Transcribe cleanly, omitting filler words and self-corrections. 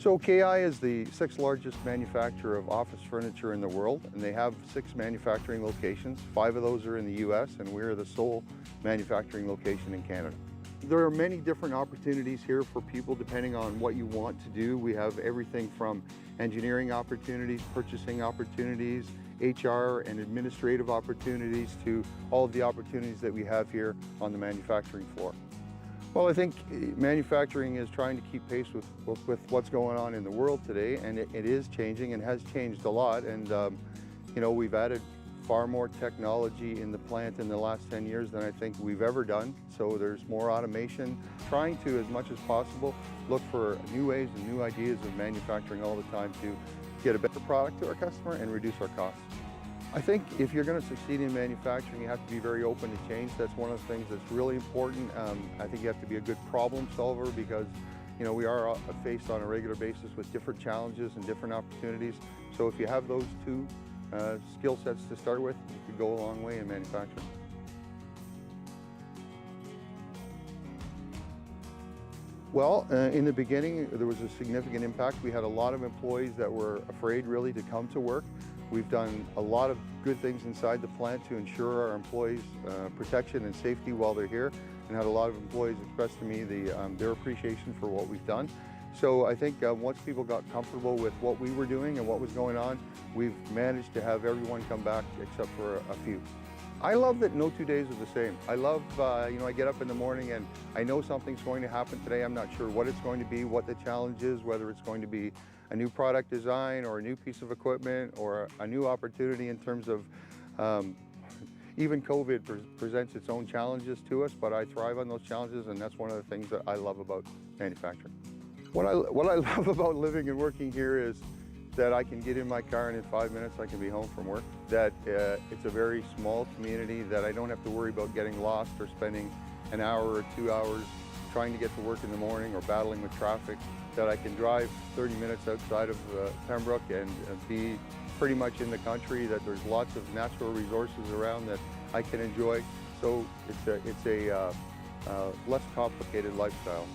So KI is the 6th largest manufacturer of office furniture in the world, and they have 6 manufacturing locations. 5 of those are in the US, and we're the sole manufacturing location in Canada. There are many different opportunities here for people depending on what you want to do. We have everything from engineering opportunities, purchasing opportunities, HR and administrative opportunities to all of the opportunities that we have here on the manufacturing floor. Well, I think manufacturing is trying to keep pace with what's going on in the world today, and it is changing and has changed a lot. And you know, we've added far more technology in the plant in the last 10 years than I think we've ever done. So there's more automation, trying to, as much as possible, look for new ways and new ideas of manufacturing all the time to get a better product to our customer and reduce our costs. I think if you're going to succeed in manufacturing, you have to be very open to change. That's one of the things that's really important. I think you have to be a good problem solver because, you know, we are faced on a regular basis with different challenges and different opportunities. So if you have those two skill sets to start with, you could go a long way in manufacturing. Well, in the beginning, there was a significant impact. We had a lot of employees that were afraid really to come to work. We've done a lot of good things inside the plant to ensure our employees' protection and safety while they're here, and had a lot of employees express to me their appreciation for what we've done. So I think once people got comfortable with what we were doing and what was going on, we've managed to have everyone come back except for a few. I love that no 2 days are the same. I love, you know, I get up in the morning and I know something's going to happen today. I'm not sure what it's going to be, what the challenge is, whether it's going to be a new product design or a new piece of equipment or a new opportunity in terms of, even COVID presents its own challenges to us, but I thrive on those challenges, and that's one of the things that I love about manufacturing. What I love about living and working here is that I can get in my car and in 5 minutes I can be home from work. That it's a very small community, that I don't have to worry about getting lost or spending an hour or 2 hours trying to get to work in the morning or battling with traffic. That I can drive 30 minutes outside of Pembroke and be pretty much in the country, that there's lots of natural resources around that I can enjoy. So it's a less complicated lifestyle.